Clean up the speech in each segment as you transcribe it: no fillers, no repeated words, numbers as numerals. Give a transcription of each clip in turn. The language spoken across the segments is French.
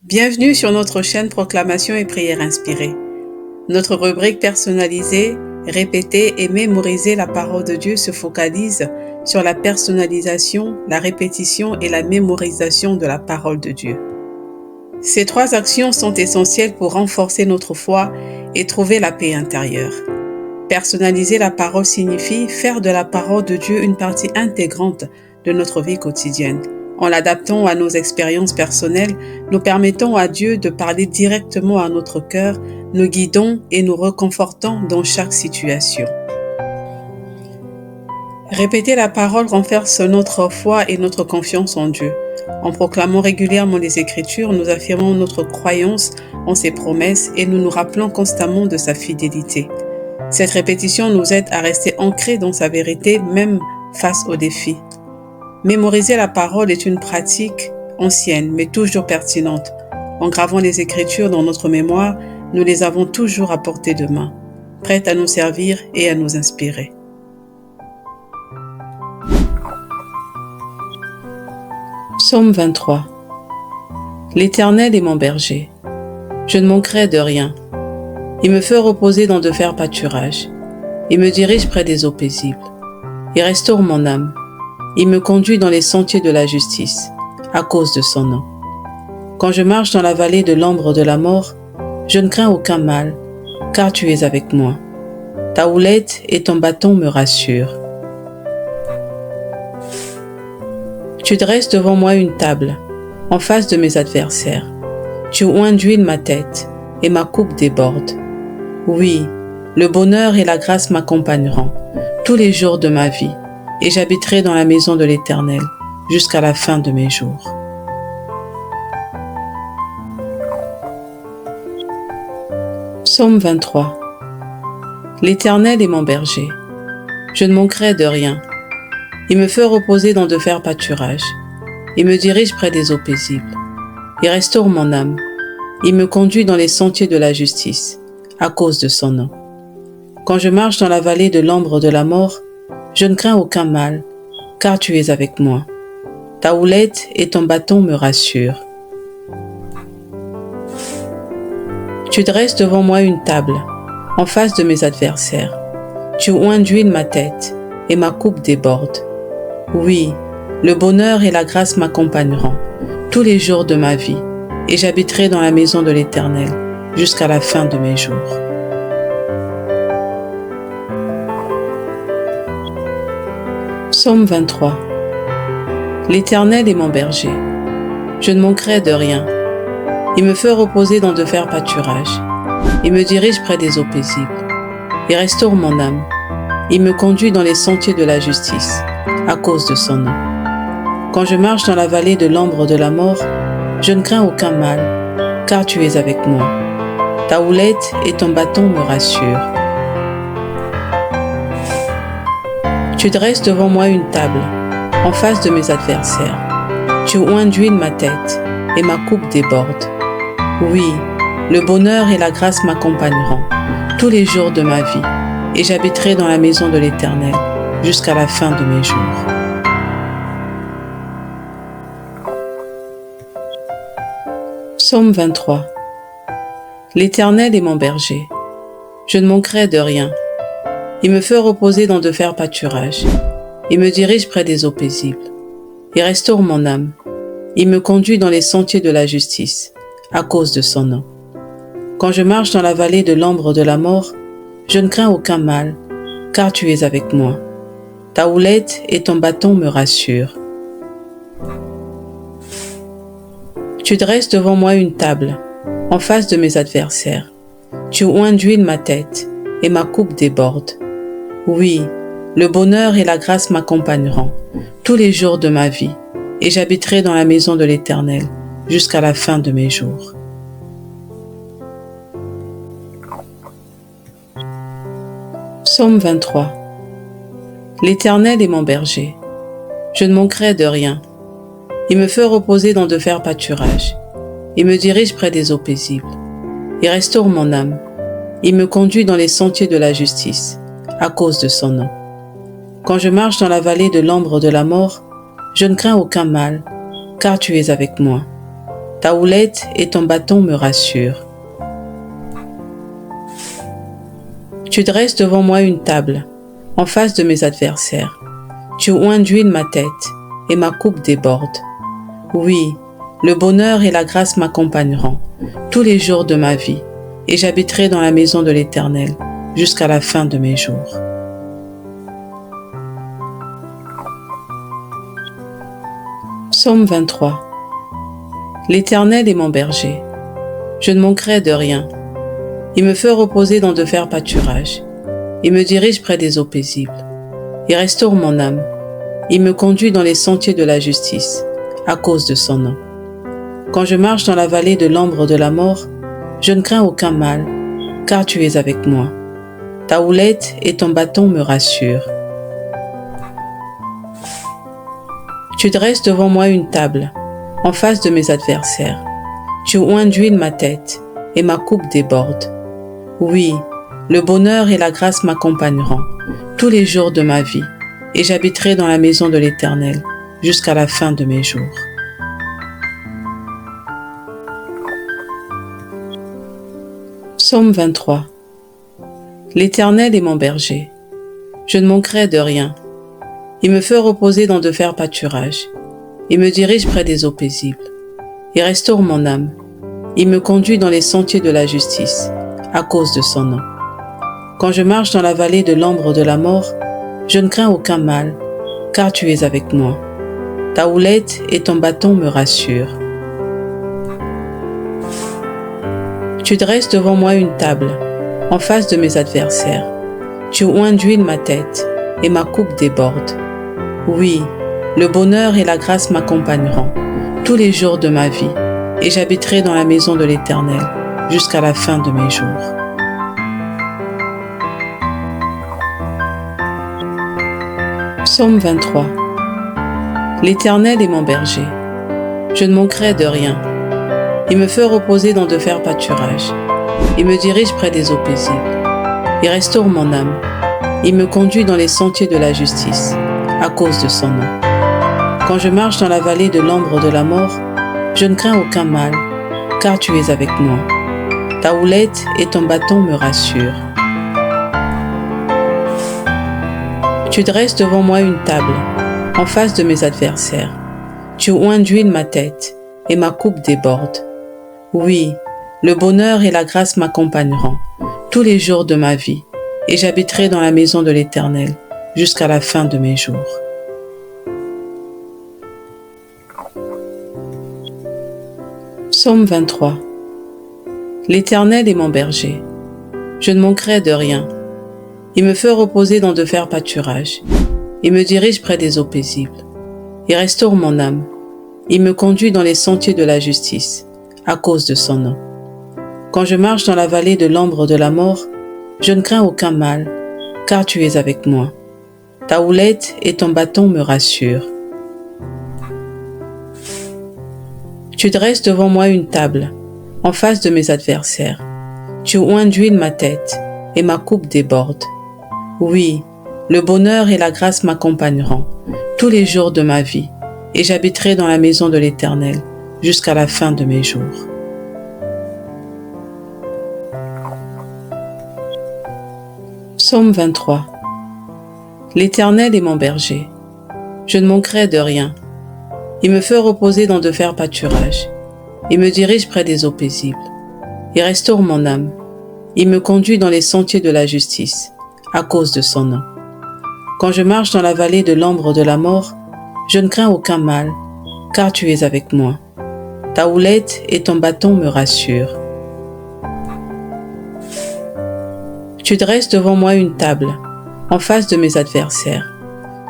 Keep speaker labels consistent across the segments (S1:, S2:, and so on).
S1: Bienvenue sur notre chaîne Proclamation et Prières inspirées. Notre rubrique personnalisée, répéter et mémoriser la parole de Dieu se focalise sur la personnalisation, la répétition et la mémorisation de la parole de Dieu. Ces trois actions sont essentielles pour renforcer notre foi et trouver la paix intérieure. Personnaliser la parole signifie faire de la parole de Dieu une partie intégrante de notre vie quotidienne. En l'adaptant à nos expériences personnelles, nous permettons à Dieu de parler directement à notre cœur, nous guidons et nous réconfortons dans chaque situation. Répéter la parole renforce notre foi et notre confiance en Dieu. En proclamant régulièrement les Écritures, nous affirmons notre croyance en ses promesses et nous nous rappelons constamment de sa fidélité. Cette répétition nous aide à rester ancrés dans sa vérité, même face aux défis. Mémoriser la parole est une pratique ancienne, mais toujours pertinente. En gravant les Écritures dans notre mémoire, nous les avons toujours à portée de main, prêtes à nous servir et à nous inspirer. Psaume 23. L'Éternel est mon berger. Je ne manquerai de rien. Il me fait reposer dans de verts pâturages. Il me dirige près des eaux paisibles. Il restaure mon âme. Il me conduit dans les sentiers de la justice, à cause de son nom. Quand je marche dans la vallée de l'ombre de la mort, je ne crains aucun mal, car tu es avec moi. Ta houlette et ton bâton me rassurent. Tu dresses devant moi une table, en face de mes adversaires. Tu oins d'huile ma tête, et ma coupe déborde. Oui, le bonheur et la grâce m'accompagneront tous les jours de ma vie, et j'habiterai dans la maison de l'Éternel jusqu'à la fin de mes jours. Psaume 23. L'Éternel est mon berger. Je ne manquerai de rien. Il me fait reposer dans de verts pâturages. Il me dirige près des eaux paisibles. Il restaure mon âme. Il me conduit dans les sentiers de la justice, à cause de son nom. Quand je marche dans la vallée de l'ombre de la mort, je ne crains aucun mal, car tu es avec moi. Ta houlette et ton bâton me rassurent. Tu dresses devant moi une table, en face de mes adversaires. Tu oins d'huile ma tête, et ma coupe déborde. Oui, le bonheur et la grâce m'accompagneront tous les jours de ma vie, et j'habiterai dans la maison de l'Éternel jusqu'à la fin de mes jours. Psaume 23. L'Éternel est mon berger. Je ne manquerai de rien. Il me fait reposer dans de verts pâturages. Il me dirige près des eaux paisibles. Il restaure mon âme. Il me conduit dans les sentiers de la justice, à cause de son nom. Quand je marche dans la vallée de l'ombre de la mort, je ne crains aucun mal, car tu es avec moi. Ta houlette et ton bâton me rassurent. Tu dresses devant moi une table, en face de mes adversaires. Tu oins d'huile ma tête, et ma coupe déborde. Oui, le bonheur et la grâce m'accompagneront tous les jours de ma vie, et j'habiterai dans la maison de l'Éternel jusqu'à la fin de mes jours. Psaume 23. L'Éternel est mon berger. Je ne manquerai de rien. Il me fait reposer dans de verts pâturages. Il me dirige près des eaux paisibles. Il restaure mon âme. Il me conduit dans les sentiers de la justice, à cause de son nom. Quand je marche dans la vallée de l'ombre de la mort, je ne crains aucun mal, car tu es avec moi. Ta houlette et ton bâton me rassurent. Tu dresses devant moi une table, en face de mes adversaires. Tu oins d'huile ma tête, et ma coupe déborde. Oui, le bonheur et la grâce m'accompagneront tous les jours de ma vie, et j'habiterai dans la maison de l'Éternel jusqu'à la fin de mes jours. Psaume 23. L'Éternel est mon berger. Je ne manquerai de rien. Il me fait reposer dans de verts pâturages. Il me dirige près des eaux paisibles. Il restaure mon âme. Il me conduit dans les sentiers de la justice, à cause de son nom. Quand je marche dans la vallée de l'ombre de la mort, je ne crains aucun mal, car tu es avec moi. Ta houlette et ton bâton me rassurent. Tu dresses devant moi une table, en face de mes adversaires. Tu oins d'huile ma tête, et ma coupe déborde. Oui, le bonheur et la grâce m'accompagneront tous les jours de ma vie, et j'habiterai dans la maison de l'Éternel jusqu'à la fin de mes jours. Psaume 23. L'Éternel est mon berger. Je ne manquerai de rien. Il me fait reposer dans de verts pâturages. Il me dirige près des eaux paisibles. Il restaure mon âme. Il me conduit dans les sentiers de la justice, à cause de son nom. Quand je marche dans la vallée de l'ombre de la mort, je ne crains aucun mal, car tu es avec moi. Ta houlette et ton bâton me rassurent. Tu dresses devant moi une table, en face de mes adversaires. Tu oins d'huile ma tête, et ma coupe déborde. Oui, le bonheur et la grâce m'accompagneront tous les jours de ma vie, et j'habiterai dans la maison de l'Éternel jusqu'à la fin de mes jours. Psaume 23. L'Éternel est mon berger. Je ne manquerai de rien. Il me fait reposer dans de verts pâturages. Il me dirige près des eaux paisibles. Il restaure mon âme. Il me conduit dans les sentiers de la justice, à cause de son nom. Quand je marche dans la vallée de l'ombre de la mort, je ne crains aucun mal, car tu es avec moi. Ta houlette et ton bâton me rassurent. Tu dresses devant moi une table, en face de mes adversaires. Tu oins d'huile ma tête, et ma coupe déborde. Oui, le bonheur et la grâce m'accompagneront tous les jours de ma vie, et j'habiterai dans la maison de l'Éternel jusqu'à la fin de mes jours. Psaume 23. L'Éternel est mon berger. Je ne manquerai de rien. Il me fait reposer dans de verts pâturages. Il me dirige près des eaux paisibles. Il restaure mon âme. Il me conduit dans les sentiers de la justice, à cause de son nom. Quand je marche dans la vallée de l'ombre de la mort, je ne crains aucun mal, car tu es avec moi. Ta houlette et ton bâton me rassurent. Tu dresses devant moi une table, en face de mes adversaires. Tu oins d'huile ma tête, et ma coupe déborde. Oui, le bonheur et la grâce m'accompagneront tous les jours de ma vie, et j'habiterai dans la maison de l'Éternel jusqu'à la fin de mes jours. Psaume 23. L'Éternel est mon berger. Je ne manquerai de rien. Il me fait reposer dans de verts pâturages. Il me dirige près des eaux paisibles. Il restaure mon âme. Il me conduit dans les sentiers de la justice, à cause de son nom. Quand je marche dans la vallée de l'ombre de la mort, je ne crains aucun mal, car tu es avec moi. Ta houlette et ton bâton me rassurent. Tu dresses devant moi une table, en face de mes adversaires. Tu oins d'huile ma tête, et ma coupe déborde. Oui, le bonheur et la grâce m'accompagneront tous les jours de ma vie, et j'habiterai dans la maison de l'Éternel jusqu'à la fin de mes jours. Psaume 23. L'Éternel est mon berger. Je ne manquerai de rien. Il me fait reposer dans de verts pâturages. Il me dirige près des eaux paisibles. Il restaure mon âme. Il me conduit dans les sentiers de la justice, à cause de son nom. Quand je marche dans la vallée de l'ombre de la mort, je ne crains aucun mal, car tu es avec moi. Ta houlette et ton bâton me rassurent. Tu dresses devant moi une table, en face de mes adversaires.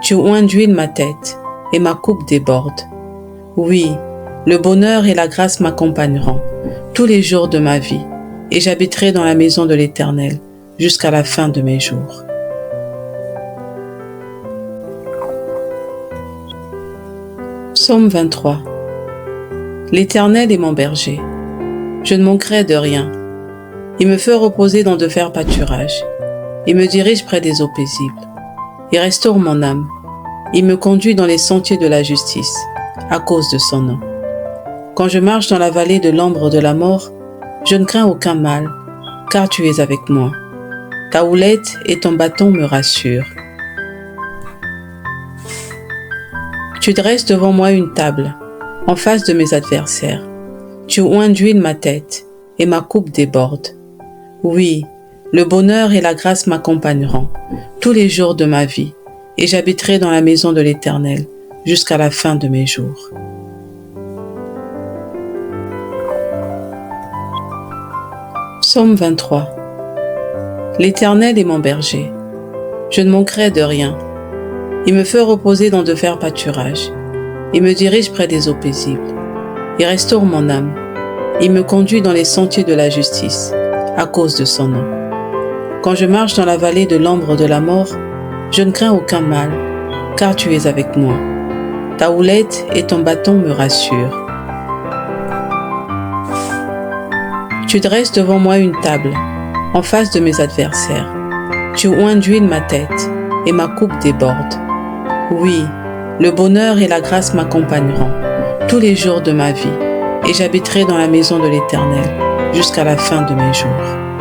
S1: Tu oins d'huile ma tête, et ma coupe déborde. Oui, le bonheur et la grâce m'accompagneront tous les jours de ma vie, et j'habiterai dans la maison de l'Éternel jusqu'à la fin de mes jours. Psaume 23. L'Éternel est mon berger. Je ne manquerai de rien. Il me fait reposer dans de verts pâturages. Il me dirige près des eaux paisibles. Il restaure mon âme. Il me conduit dans les sentiers de la justice, à cause de son nom. Quand je marche dans la vallée de l'ombre de la mort, je ne crains aucun mal, car tu es avec moi. Ta houlette et ton bâton me rassurent. Tu dresses devant moi une table, en face de mes adversaires. Tu oins d'huile ma tête, et ma coupe déborde. Oui, le bonheur et la grâce m'accompagneront tous les jours de ma vie, et j'habiterai dans la maison de l'Éternel jusqu'à la fin de mes jours. Psaume 23. L'Éternel est mon berger. Je ne manquerai de rien. Il me fait reposer dans de verts pâturages. Il me dirige près des eaux paisibles. Il restaure mon âme. Il me conduit dans les sentiers de la justice, à cause de son nom. Quand je marche dans la vallée de l'ombre de la mort, je ne crains aucun mal, car tu es avec moi. Ta houlette et ton bâton me rassurent. Tu dresses devant moi une table, en face de mes adversaires. Tu oins d'huile ma tête, et ma coupe déborde. Oui, le bonheur et la grâce m'accompagneront tous les jours de ma vie, et j'habiterai dans la maison de l'Éternel jusqu'à la fin de mes jours.